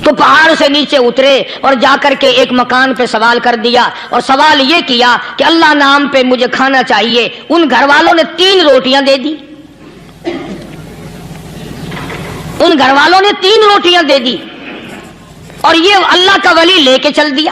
تو پہاڑ سے نیچے اترے اور جا کر کے ایک مکان پہ سوال کر دیا، اور سوال یہ کیا کہ اللہ نام پہ مجھے کھانا چاہیے۔ ان گھر والوں نے 3 روٹیاں دے دی، ان گھر والوں نے 3 روٹیاں دے دی، اور یہ اللہ کا ولی لے کے چل دیا۔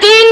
3